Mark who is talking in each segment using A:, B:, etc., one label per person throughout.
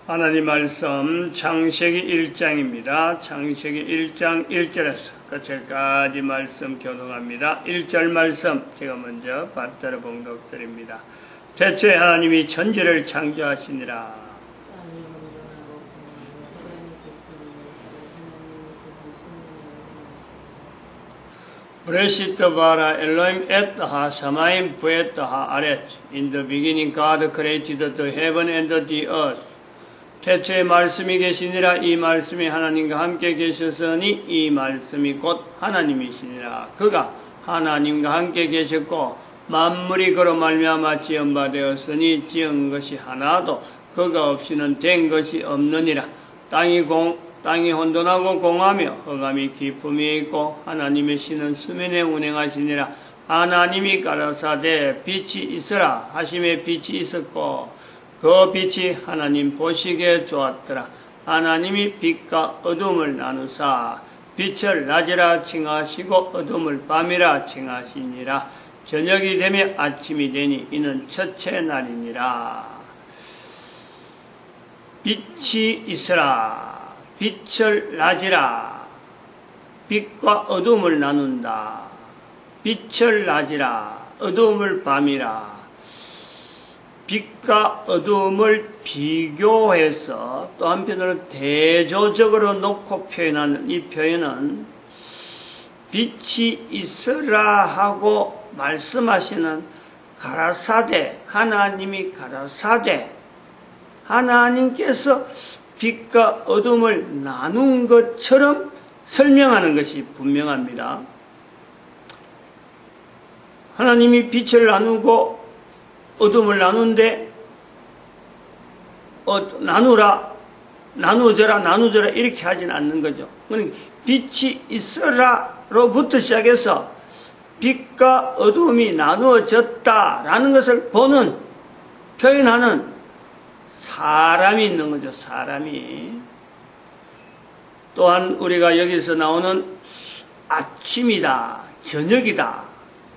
A: 하나님 말씀 창세기 1장입니다. 창세기 1장 1절에서 끝절까지 말씀 교독합니다. 1절 말씀 제가 먼저 받들어 봉독드립니다. 대체 하나님이 천지를 창조하시니라. 브레시트 바라 엘로임 에트하 사마임 부에트하 아렛. In the beginning God created the heaven and the earth. 태초에 말씀이 계시니라. 이 말씀이 하나님과 함께 계셨으니 이 말씀이 곧 하나님이시니라. 그가 하나님과 함께 계셨고 만물이 그로 말미암아 지은 바 되었으니 지은 것이 하나도 그가 없이는 된 것이 없느니라. 땅이 혼돈하고 공하며 흑암이 깊음이 있고 하나님의 신은 수면에 운행하시니라. 하나님이 가라사대 빛이 있으라 하심에 빛이 있었고 그 빛이 하나님 보시기에 좋았더라. 하나님이 빛과 어둠을 나누사 빛을 낮이라 칭하시고 어둠을 밤이라 칭하시니라. 저녁이 되며 아침이 되니 이는 첫째 날이니라. 빛이 있으라. 빛을 낮이라. 빛과 어둠을 나눈다. 빛을 낮이라. 어둠을 밤이라. 빛과 어둠을 비교해서 또 한편으로 대조적으로 놓고 표현하는 이 표현은 빛이 있으라 하고 말씀하시는 가라사대, 하나님이 가라사대, 하나님께서 빛과 어둠을 나눈 것처럼 설명하는 것이 분명합니다. 하나님이 빛을 나누고 어둠을 나눈데 나누어져라 이렇게 하진 않는 거죠. 그러니까 빛이 있으라로부터 시작해서 빛과 어둠이 나누어졌다라는 것을 표현하는 사람이 있는 거죠. 사람이. 또한 우리가 여기서 나오는 아침이다, 저녁이다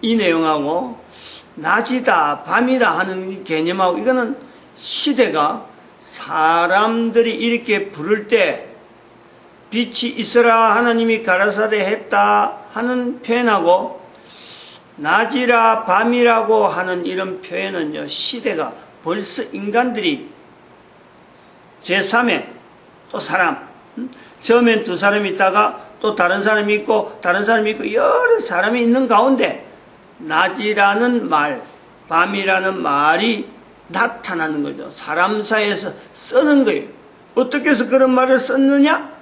A: 이 내용하고 낮이다, 밤이다 하는 이 개념하고 이거는 시대가 사람들이 이렇게 부를 때 빛이 있어라 하나님이 가라사대 했다 하는 표현하고 낮이라 밤이라고 하는 이런 표현은요, 시대가 벌써 인간들이 제3의 또 사람, 처음엔 두 사람이 있다가 또 다른 사람이 있고 여러 사람이 있는 가운데 낮이라는 말, 밤이라는 말이 나타나는 거죠. 사람 사이에서 쓰는 거예요. 어떻게 해서 그런 말을 썼느냐?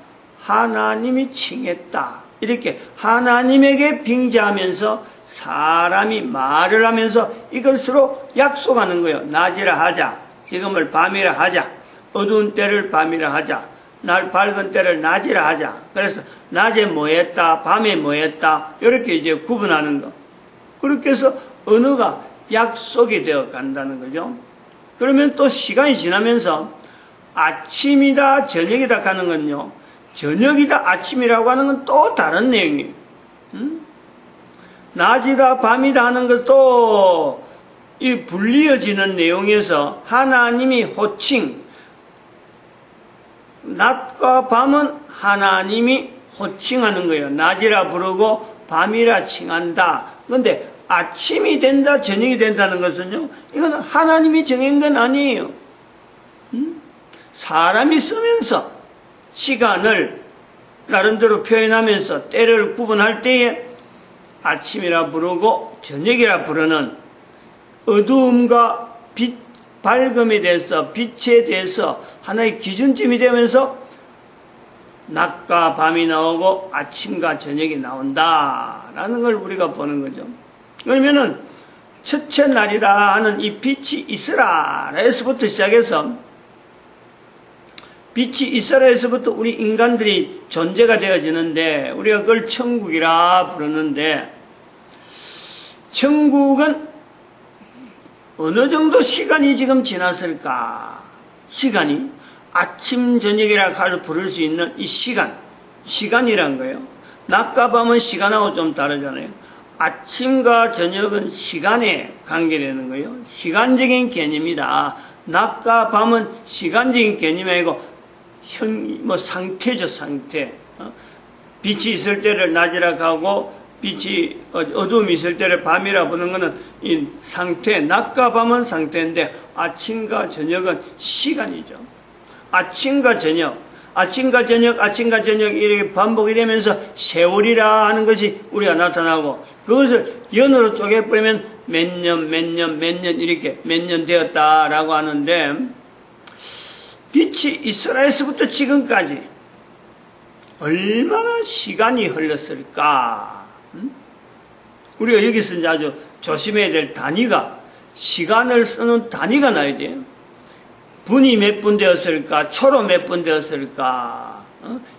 A: 하나님이 칭했다. 이렇게 하나님에게 빙자하면서 사람이 말을 하면서 이걸 서로 약속하는 거예요. 낮이라 하자. 지금을 밤이라 하자. 어두운 때를 밤이라 하자. 날 밝은 때를 낮이라 하자. 그래서 낮에 뭐 했다, 밤에 뭐 했다. 이렇게 이제 구분하는 거. 그렇게 해서 언어가 약속이 되어 간다는 거죠. 그러면 또 시간이 지나면서 아침이다, 저녁이다 하는 건요. 저녁이다, 아침이라고 하는 건 또 다른 내용이에요. 낮이다, 밤이다 하는 것도 이 불리어지는 내용에서 하나님이 호칭, 낮과 밤은 하나님이 호칭하는 거예요. 낮이라 부르고 밤이라 칭한다. 그런데 아침이 된다, 저녁이 된다는 것은요, 이건 하나님이 정한 건 아니에요. 사람이 쓰면서 시간을 나름대로 표현하면서 때를 구분할 때에 아침이라 부르고 저녁이라 부르는 어두움과 빛, 밝음에 대해서 빛에 대해서 하나의 기준점이 되면서 낮과 밤이 나오고 아침과 저녁이 나온다라는 걸 우리가 보는 거죠. 그러면은 첫째 날이라 하는 이 빛이 있으라에서부터 시작해서 빛이 있으라에서부터 우리 인간들이 존재가 되어지는데 우리가 그걸 천국이라 부르는데 천국은 어느 정도 시간이 지금 지났을까? 시간이 아침, 저녁이라 부를 수 있는 이 시간이란 거예요. 낮과 밤은 시간하고 좀 다르잖아요. 아침과 저녁은 시간에 관계되는 거예요. 시간적인 개념이다. 낮과 밤은 시간적인 개념이 아니고 상태죠, 상태. 빛이 있을 때를 낮이라 하고 빛이 어두움이 있을 때를 밤이라 부르는 것은 이 상태, 낮과 밤은 상태인데 아침과 저녁은 시간이죠. 아침과 저녁, 아침과 저녁, 아침과 저녁 이렇게 반복이 되면서 세월이라 하는 것이 우리가 나타나고 그것을 연으로 쪼개버리면 몇 년 이렇게 몇 년 되었다라고 하는데 빛이 이스라엘에서부터 지금까지 얼마나 시간이 흘렀을까? 우리가 여기서 이제 아주 조심해야 될 단위가 시간을 쓰는 단위가 나야 돼요. 분이 몇 분 되었을까? 초로 몇 분 되었을까?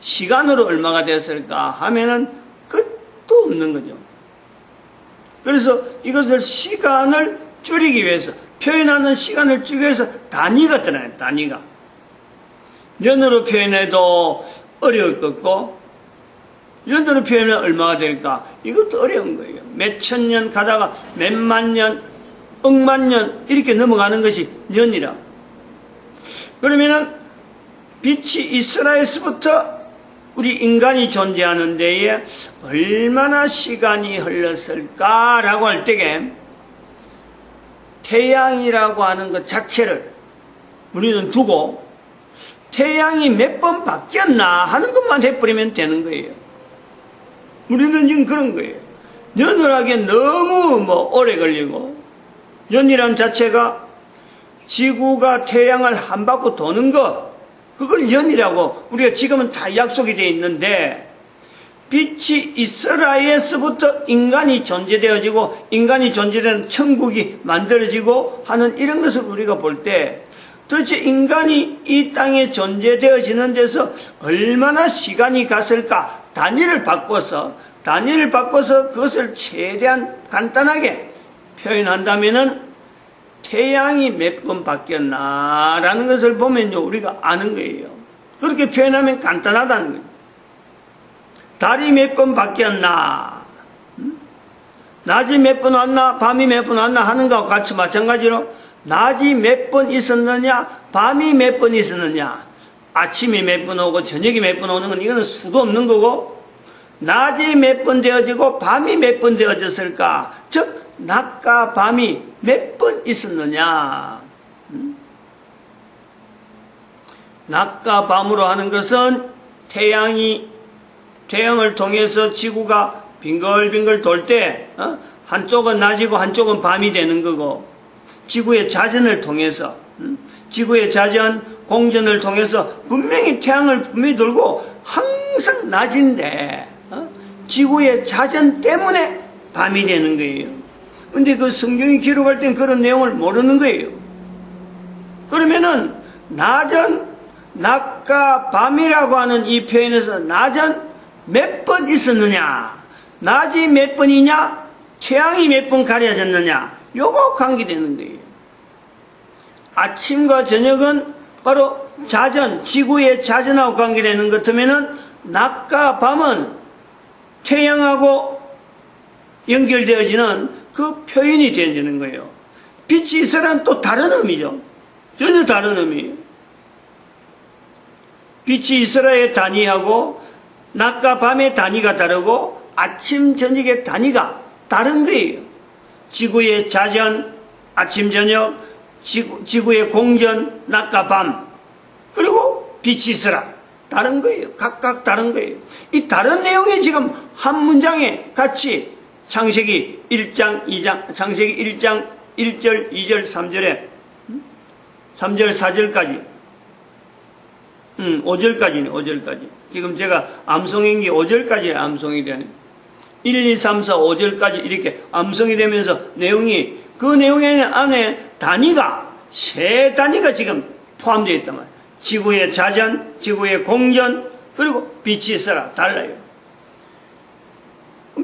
A: 시간으로 얼마가 되었을까? 하면은 끝도 없는 거죠. 그래서 이것을 시간을 줄이기 위해서 표현하는 시간을 줄이기 위해서 단위가 들어요. 단위가. 년으로 표현해도 어려울 것 같고 년으로 표현하면 얼마가 될까? 이것도 어려운 거예요. 몇 천 년 가다가 몇만 년, 억만 년 이렇게 넘어가는 것이 년이라. 그러면은 빛이 이스라엘에서부터 우리 인간이 존재하는 데에 얼마나 시간이 흘렀을까라고 할 때에 태양이라고 하는 것 자체를 우리는 두고 태양이 몇 번 바뀌었나 하는 것만 해버리면 되는 거예요. 우리는 지금 그런 거예요. 년을 하기엔 너무 오래 걸리고 년이란 자체가 지구가 태양을 한 바퀴 도는 것 그걸 년이라고 우리가 지금은 다 약속이 되어 있는데 빛이 이스라엘에서부터 인간이 존재되어지고 인간이 존재되는 천국이 만들어지고 하는 이런 것을 우리가 볼 때 도대체 인간이 이 땅에 존재되어지는 데서 얼마나 시간이 갔을까? 단위를 바꿔서 그것을 최대한 간단하게 표현한다면은 태양이 몇 번 바뀌었나라는 것을 보면요, 우리가 아는 거예요. 그렇게 표현하면 간단하다는 거예요. 달이 몇 번 바뀌었나? 낮이 몇 번 왔나? 밤이 몇 번 왔나? 하는 것과 같이 마찬가지로 낮이 몇 번 있었느냐? 밤이 몇 번 있었느냐? 아침이 몇 번 오고 저녁이 몇 번 오는 건 이거는 수도 없는 거고 낮이 몇 번 되어지고 밤이 몇 번 되어졌을까? 즉 낮과 밤이 몇 번 있었느냐? 낮과 밤으로 하는 것은 태양을 통해서 지구가 빙글빙글 돌 때 한쪽은 낮이고 한쪽은 밤이 되는 거고 지구의 자전을 통해서 지구의 자전, 공전을 통해서 분명히 태양을 분명히 돌고 항상 낮인데 지구의 자전 때문에 밤이 되는 거예요. 근데 그 성경이 기록할 땐 그런 내용을 모르는 거예요. 그러면은 낮과 밤이라고 하는 이 표현에서 낮은 몇 번 있었느냐, 낮이 몇 번이냐, 태양이 몇 번 가려졌느냐, 요거 관계되는 거예요. 아침과 저녁은 바로 자전, 지구의 자전하고 관계되는 것 같으면은 낮과 밤은 태양하고 연결되어지는 그 표현이 되어지는 거예요. 빛이 있으란 또 다른 의미죠. 전혀 다른 의미예요. 빛이 있으라의 단위하고 낮과 밤의 단위가 다르고 아침, 저녁의 단위가 다른 거예요. 지구의 자전, 아침, 저녁, 지구의 공전, 낮과 밤, 그리고 빛이 있으라. 다른 거예요. 각각 다른 거예요. 이 다른 내용이 지금 한 문장에 같이 창세기 1장, 2장, 창세기 1장 1절, 2절, 3절에 3절, 4절까지 5절까지네, 5절까지. 지금 제가 암송인 게 5절까지 암송이 되네. 1, 2, 3, 4, 5절까지 이렇게 암송이 되면서 내용이, 그 내용 안에 단위가, 세 단위가 지금 포함되어 있단 말이에요. 지구의 자전, 지구의 공전, 그리고 빛이 있어라. 달라요.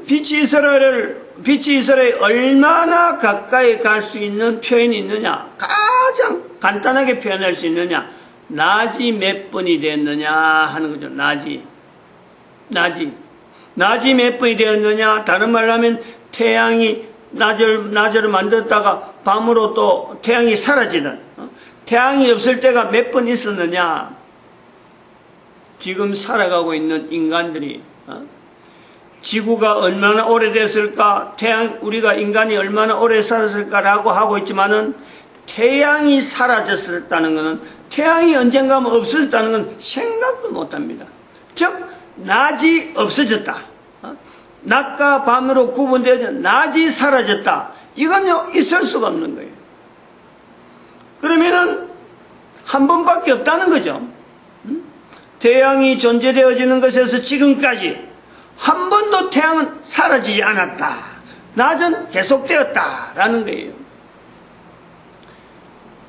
A: 빛이 있어라에 얼마나 가까이 갈 수 있는 표현이 있느냐? 가장 간단하게 표현할 수 있느냐? 낮이 몇 번이 됐느냐 하는 거죠. 낮이 몇 번이 되었느냐? 다른 말로 하면 태양이 낮을 만들었다가 밤으로 또 태양이 사라지는, 태양이 없을 때가 몇 번 있었느냐? 지금 살아가고 있는 인간들이 지구가 얼마나 오래됐을까? 우리가 인간이 얼마나 오래 살았을까라고 하고 있지만은 태양이 사라졌다는 것은, 태양이 언젠가 없어졌다는 건 생각도 못합니다. 즉 낮이 없어졌다, 낮과 밤으로 구분되어져 낮이 사라졌다, 이건요 있을 수가 없는 거예요. 그러면은 한 번밖에 없다는 거죠. 태양이 존재되어지는 것에서 지금까지 한 번도 태양은 사라지지 않았다, 낮은 계속되었다라는 거예요.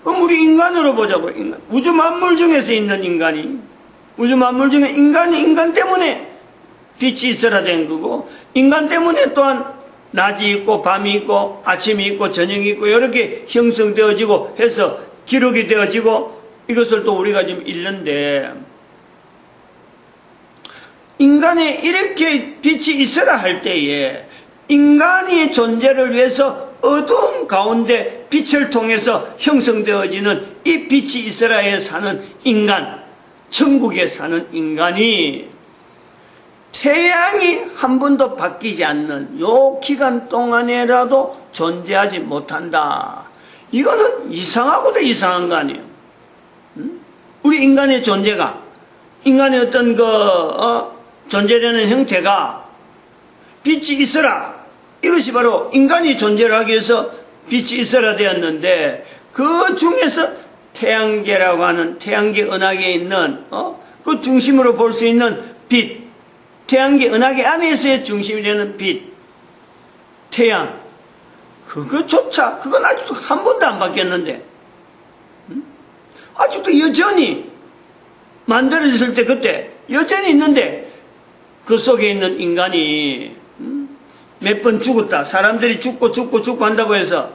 A: 그럼 우리 인간으로 보자고. 우주 만물 중에서 있는 인간이, 우주 만물 중에 인간 때문에 빛이 있어야 된 거고, 인간 때문에 또한 낮이 있고 밤이 있고 아침이 있고 저녁이 있고 이렇게 형성되어지고 해서 기록이 되어지고, 이것을 또 우리가 지금 읽는데, 인간에 이렇게 빛이 있어야 할 때에 인간의 존재를 위해서 어두운 가운데 빛을 통해서 형성되어지는 이 빛이 이스라엘에 사는 인간, 천국에 사는 인간이 태양이 한 번도 바뀌지 않는 요 기간 동안에라도 존재하지 못한다. 이거는 이상하고도 이상한 거 아니에요. 우리 인간의 존재가, 인간의 어떤 존재되는 형태가 빛이 있어라, 이것이 바로 인간이 존재를 하기 위해서 빛이 있어라 되었는데, 그 중에서 태양계라고 하는 태양계 은하계에 있는 그 중심으로 볼 수 있는 빛, 태양계 은하계 안에서의 중심이 되는 빛, 태양, 그거조차, 그건 아직도 한 번도 안 바뀌었는데, 아직도 여전히 만들어졌을 때 그때 여전히 있는데, 그 속에 있는 인간이 몇 번 죽었다, 사람들이 죽고 한다고 해서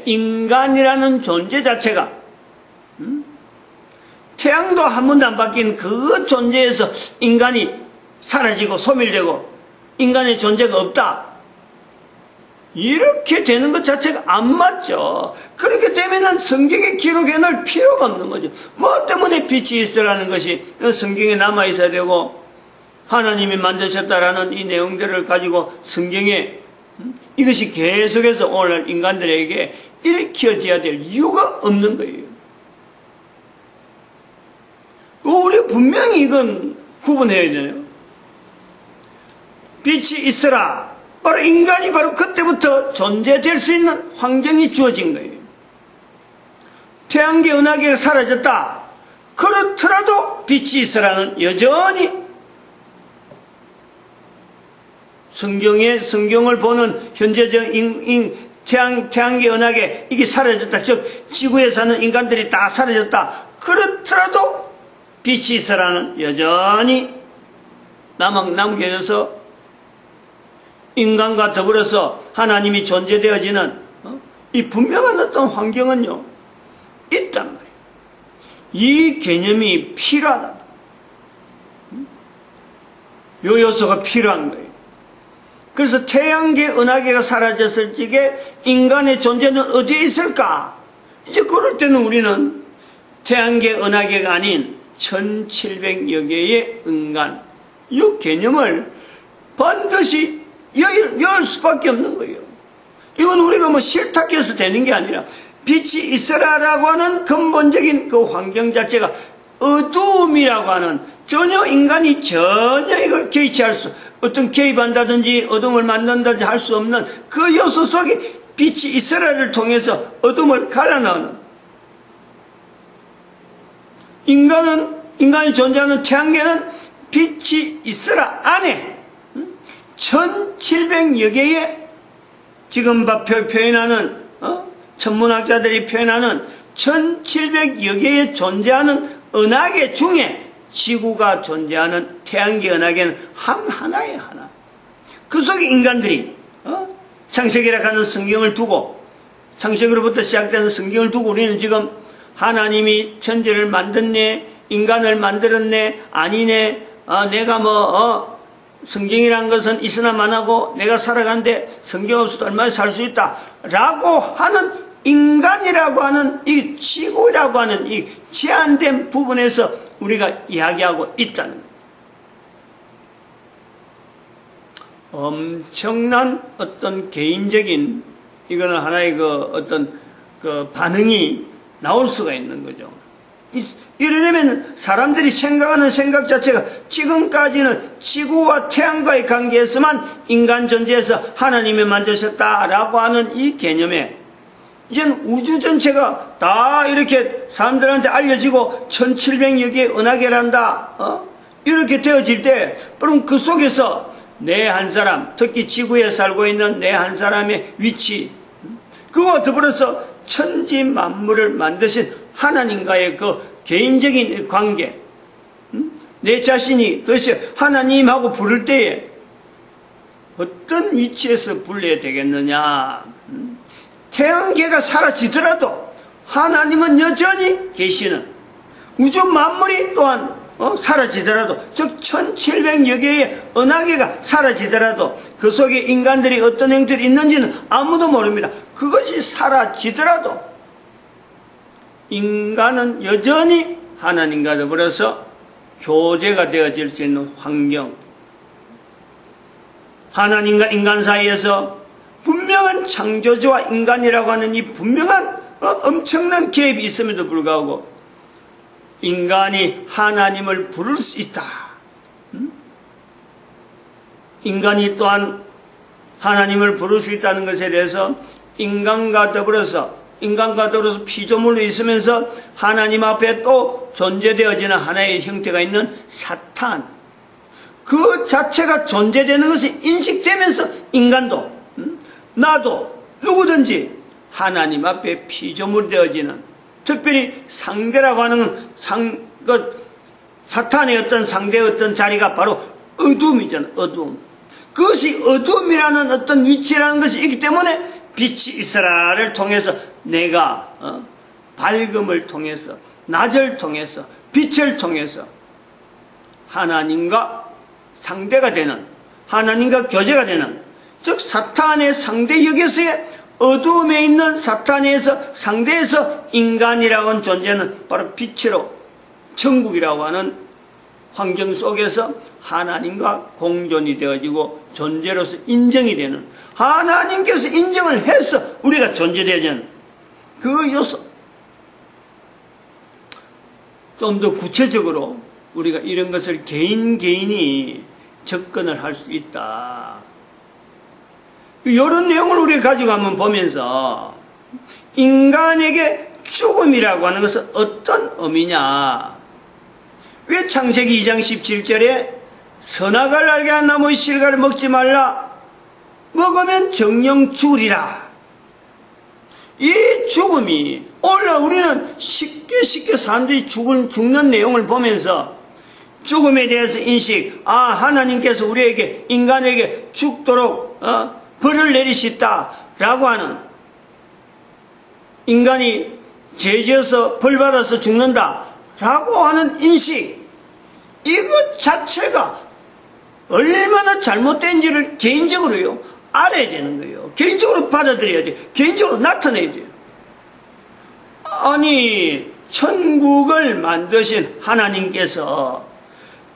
A: 인간이라는 존재 자체가 태양도 한 번도 안 바뀐 그 존재에서 인간이 사라지고 소멸되고 인간의 존재가 없다, 이렇게 되는 것 자체가 안 맞죠. 그렇게 되면은 성경에 기록해 놓을 필요가 없는 거죠. 뭐 때문에 빛이 있으라는 것이 성경에 남아 있어야 되고, 하나님이 만드셨다라는 이 내용들을 가지고 성경에 이것이 계속해서 오늘날 인간들에게 읽혀져야 될 이유가 없는 거예요. 우리 분명히 이건 구분해야 되네요. 빛이 있으라, 바로 인간이 바로 그때부터 존재될 수 있는 환경이 주어진 거예요. 태양계 은하계가 사라졌다, 그렇더라도 빛이 있으라는 여전히 성경을 보는 현재적 태양계 은하계, 이게 사라졌다, 즉 지구에 사는 인간들이 다 사라졌다, 그렇더라도 빛이 있으라는 여전히 남겨져서 인간과 더불어서 하나님이 존재되어지는 이 분명한 어떤 환경은요 있단 말이에요. 이 개념이 필요하다, 요 요소가 필요한 거예요. 그래서 태양계 은하계가 사라졌을 적에 인간의 존재는 어디에 있을까? 이제 그럴 때는 우리는 태양계 은하계가 아닌 1700여 개의 인간, 이 개념을 반드시 열 수밖에 없는 거예요. 이건 우리가 뭐 싫다해서 되는 게 아니라, 빛이 있으라라고 하는 근본적인 그 환경 자체가 어두움이라고 하는, 전혀 인간이 이걸 개의치할 수, 어떤 개입한다든지 어둠을 만든다든지 할 수 없는 그 요소 속에 빛이 있으라를 통해서 어둠을 갈라놓는, 인간이 존재하는 태양계는 빛이 있으라 안에 1700여 개의 지금 표현하는 천문학자들이 표현하는 1700여 개의 존재하는 은하계 중에 지구가 존재하는 태양계 은하계는 하나예요, 하나. 그 속에 인간들이 창세기라 하는 성경을 두고, 창세기로부터 시작되는 성경을 두고 우리는 지금 하나님이 천지를 만들네, 인간을 만들었네, 아니네, 내가 성경이란 것은 있으나 마나고 내가 살아가는데 성경 없어도 얼마나 살 수 있다 라고 하는 인간이라고 하는 이 지구라고 하는 이 제한된 부분에서 우리가 이야기하고 있다는 거예요. 엄청난 어떤 개인적인 이거는 하나의 어떤 반응이 나올 수가 있는 거죠. 이러려면 사람들이 생각하는 생각 자체가 지금까지는 지구와 태양과의 관계에서만 인간 존재에서 하나님이 만드셨다라고 하는 이 개념에 이제는 우주 전체가 다 이렇게 사람들한테 알려지고 1700여 개의 은하계란다 이렇게 되어질 때 그럼 그 속에서 내 한 사람, 특히 지구에 살고 있는 내 한 사람의 위치, 그와 더불어서 천지 만물을 만드신 하나님과의 그 개인적인 관계, 내 자신이 도대체 하나님하고 부를 때에 어떤 위치에서 불러야 되겠느냐. 태양계가 사라지더라도 하나님은 여전히 계시는, 우주 만물이 또한 사라지더라도, 즉 1700여 개의 은하계가 사라지더라도 그 속에 인간들이 어떤 행들이 있는지는 아무도 모릅니다. 그것이 사라지더라도 인간은 여전히 하나님과 더불어서 교제가 되어질 수 있는 환경, 하나님과 인간 사이에서 분명한 창조주와 인간이라고 하는 이 분명한 엄청난 갭이 있음에도 불구하고 인간이 하나님을 부를 수 있다. 인간이 또한 하나님을 부를 수 있다는 것에 대해서 인간과 더불어서 피조물로 있으면서 하나님 앞에 또 존재되어지는 하나의 형태가 있는 사탄, 그 자체가 존재되는 것이 인식되면서 인간도 나도 누구든지 하나님 앞에 피조물 되어지는, 특별히 상대라고 하는 사탄의 어떤 상대의 어떤 자리가 바로 어둠이잖아. 어둠. 그것이 어둠이라는 어떤 위치라는 것이 있기 때문에 빛이 이스라엘을 통해서 내가 밝음을 통해서, 낮을 통해서, 빛을 통해서 하나님과 상대가 되는, 하나님과 교제가 되는, 즉 사탄의 상대역에서의 어두움에 있는 사탄에서 상대에서 인간이라고 하는 존재는 바로 빛으로 천국이라고 하는 환경 속에서 하나님과 공존이 되어지고 존재로서 인정이 되는, 하나님께서 인정을 해서 우리가 존재되는 그 요소. 좀 더 구체적으로 우리가 이런 것을 개인이 접근을 할 수 있다. 이런 내용을 우리가 가지고 한번 보면서 인간에게 죽음이라고 하는 것은 어떤 의미냐. 왜 창세기 2장 17절에 선악을 알게 한 나무의 실과를 먹지 말라, 먹으면 정령 죽으리라. 이 죽음이 오늘 우리는 쉽게 사람들이 죽는 내용을 보면서 죽음에 대해서 인식, 하나님께서 우리에게, 인간에게 죽도록 벌을 내리셨다라고 하는, 인간이 죄지어서 벌받아서 죽는다라고 하는 인식, 이것 자체가 얼마나 잘못된지를 개인적으로요 알아야 되는 거예요. 개인적으로 받아들여야 돼요. 개인적으로 나타내야 돼요. 아니, 천국을 만드신 하나님께서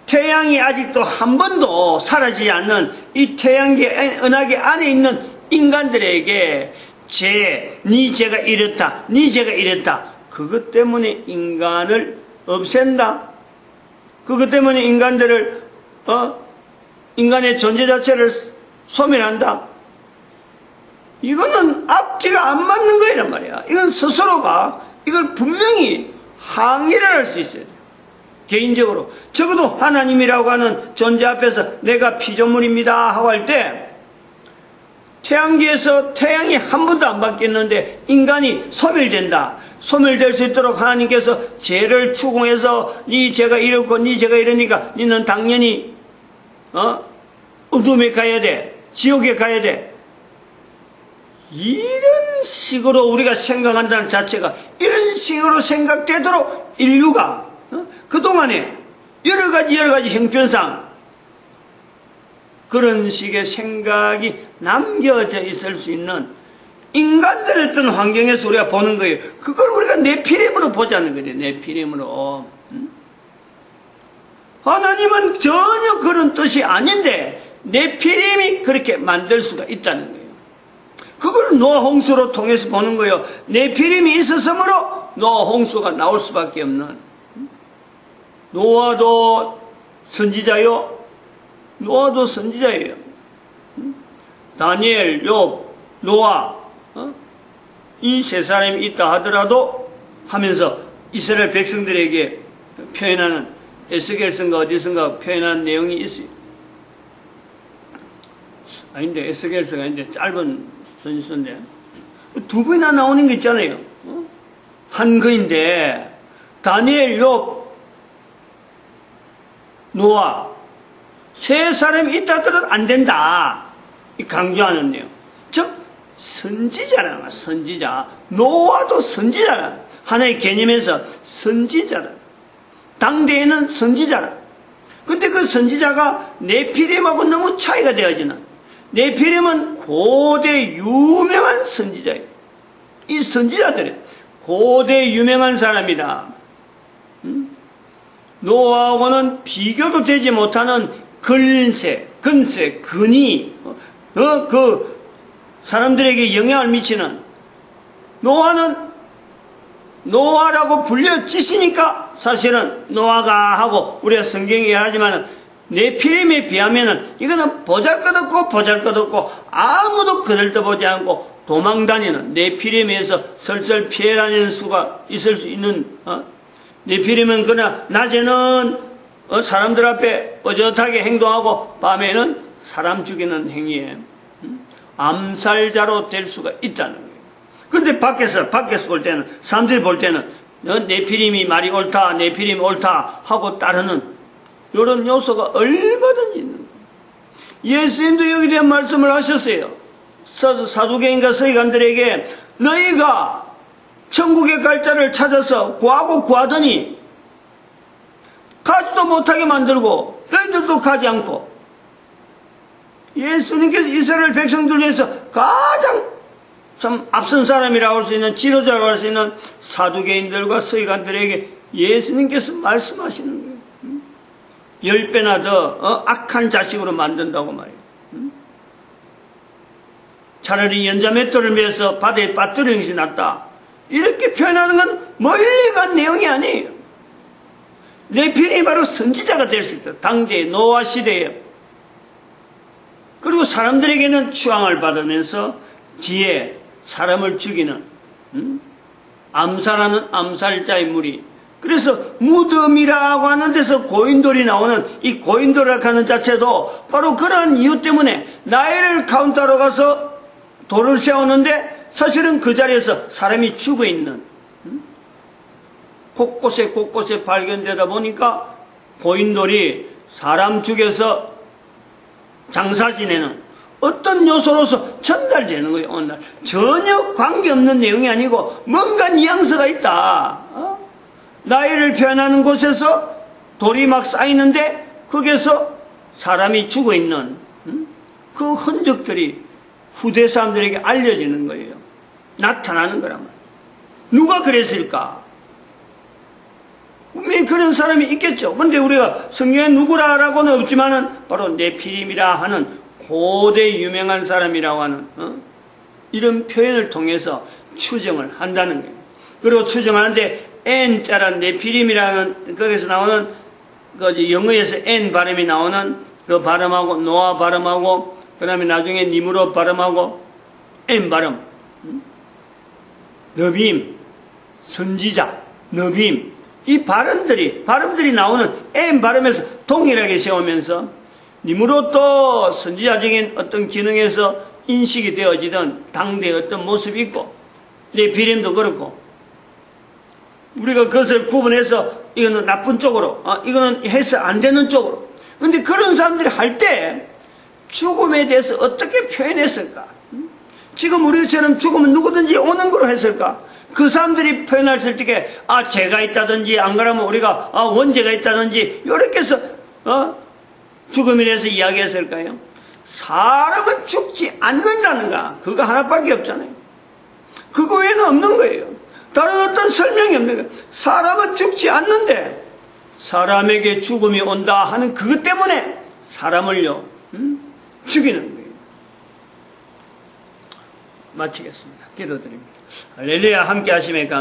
A: 태양이 아직도 한 번도 사라지지 않는 이 태양계 은하계 안에 있는 인간들에게 네 죄가 이렇다, 네 죄가 이랬다, 그것 때문에 인간을 없앤다, 그것 때문에 인간들을 인간의 존재 자체를 소멸한다. 이거는 앞뒤가 안 맞는 거란 말이야. 이건 스스로가 이걸 분명히 항의를 할 수 있어야 돼요. 개인적으로 적어도 하나님이라고 하는 존재 앞에서 내가 피조물입니다 하고 할 때, 태양계에서 태양이 한 번도 안 바뀌었는데 인간이 소멸된다. 소멸될 수 있도록 하나님께서 죄를 추궁해서 네 죄가 이렇고 네 죄가 이러니까 너는 당연히 어둠에 가야 돼, 지옥에 가야 돼. 이런 식으로 우리가 생각한다는 자체가, 이런 식으로 생각되도록 인류가 그동안에 여러 가지 형편상 그런 식의 생각이 남겨져 있을 수 있는 인간들의 어떤 환경에서 우리가 보는 거예요. 그걸 우리가 네피림으로 보자는 거예요. 네피림으로. 하나님은 전혀 그런 뜻이 아닌데 네피림이 그렇게 만들 수가 있다는 거예요. 그걸 노아 홍수로 통해서 보는 거예요. 네피림이 있었으므로 노아 홍수가 나올 수밖에 없는. 노아도 선지자요. 노아도 선지자예요. 다니엘, 욥, 노아 이 세 사람이 있다 하더라도 하면서 이스라엘 백성들에게 표현하는 에스겔서인가 어디선가 표현한 내용이 있어요. 아닌데 에스겔서가 아닌데 짧은 선지서인데 두 번이나 나오는 게 있잖아요. 한 거인데 다니엘, 욥, 노아 세 사람이 있다 하더라도 안 된다 강조하는 내용. 즉 선지자라. 선지자. 노아도 선지자라. 하나의 개념에서 선지자라. 당대에는 선지자라. 근데 그 선지자가 네피림하고 너무 차이가 되어지는. 네피림은 고대 유명한 선지자예요. 이 선지자들은 고대 유명한 사람이다. 노아하고는 비교도 되지 못하는 근세, 근위, 그 사람들에게 영향을 미치는. 노아는 노아라고 불려지시니까 사실은 노아가 하고 우리가 성경에 하지만 네피림에 비하면은 이거는 보잘것없고 아무도 거들떠보지 않고 도망다니는 네피림에서 설설 피해 다니는 수가 있을 수 있는. 네피림은 그러나 낮에는 사람들 앞에 뻣뻣하게 행동하고 밤에는 사람 죽이는 행위에 암살자로 될 수가 있다는 거예요. 근데 밖에서 볼 때는, 사람들이 볼 때는 네피림이 말이 옳다, 네피림이 옳다 하고 따르는 이런 요소가 얼마든지 있는 거예요. 예수님도 여기에 대한 말씀을 하셨어요. 사두개인과 서기관들에게 너희가 천국의 갈자를 찾아서 구하고 구하더니 가지도 못하게 만들고 너희들도 가지 않고. 예수님께서 이스라엘 백성들 중에서 가장 참 앞선 사람이라고 할 수 있는 지도자라고 할 수 있는 사두개인들과 서기관들에게 예수님께서 말씀하시는 거예요. 10배나 더 악한 자식으로 만든다고 말이에요. 차라리 연자맷돌을 매서 바다에 빠뜨리는 것이 낫다. 이렇게 표현하는 건 멀리 간 내용이 아니에요. 네피림이 바로 선지자가 될 수 있다. 당대 노아 시대에. 그리고 사람들에게는 추앙을 받으면서 뒤에 사람을 죽이는 암살하는 암살자의 무리. 그래서 무덤이라고 하는 데서 고인돌이 나오는 이 고인돌이라고 하는 자체도 바로 그런 이유 때문에 나일을 카운터로 가서 돌을 세우는데 사실은 그 자리에서 사람이 죽어있는 곳곳에 발견되다 보니까 고인돌이 사람 죽여서 장사 지내는 어떤 요소로서 전달되는 거예요. 오늘 전혀 관계없는 내용이 아니고 뭔가 뉘앙스가 있다. 나이를 표현하는 곳에서 돌이 막 쌓이는데 거기에서 사람이 죽어있는 그 흔적들이 후대 사람들에게 알려지는 거예요. 나타나는 거란 말이에요. 누가 그랬을까? 분명히 그런 사람이 있겠죠. 근데 우리가 성경에 누구라고는 없지만은 바로 네피림이라 하는 고대 유명한 사람이라고 하는 이런 표현을 통해서 추정을 한다는 거예요. 그리고 추정하는데 N자란 네피림이라는 거기서 나오는 그 영어에서 N 발음이 나오는 그 발음하고 노아 발음하고 그 다음에 나중에 니므롯 발음하고 N 발음 너빔 선지자 너빔 이 발음들이 나오는 N 발음에서 동일하게 세우면서 니므롯도 선지자적인 어떤 기능에서 인식이 되어지던 당대의 어떤 모습이 있고 네피림도 그렇고 우리가 그것을 구분해서 이거는 나쁜 쪽으로 이거는 해서 안 되는 쪽으로. 근데 그런 사람들이 할 때 죽음에 대해서 어떻게 표현했을까? 지금 우리처럼 죽으면 누구든지 오는 거로 했을까? 그 사람들이 표현했을 때 죄가 있다든지 안 그러면 우리가 원죄가 있다든지 이렇게 해서 죽음에 대해서 이야기했을까요? 사람은 죽지 않는다는 거 그거 하나밖에 없잖아요. 그거 외에는 없는 거예요. 다른 어떤 설명이 없는 거예요. 사람은 죽지 않는데 사람에게 죽음이 온다 하는 그것 때문에 사람을요 죽이는 거예요. 마치겠습니다. 기도드립니다. 할렐루야. 함께 하심에 감사합니다.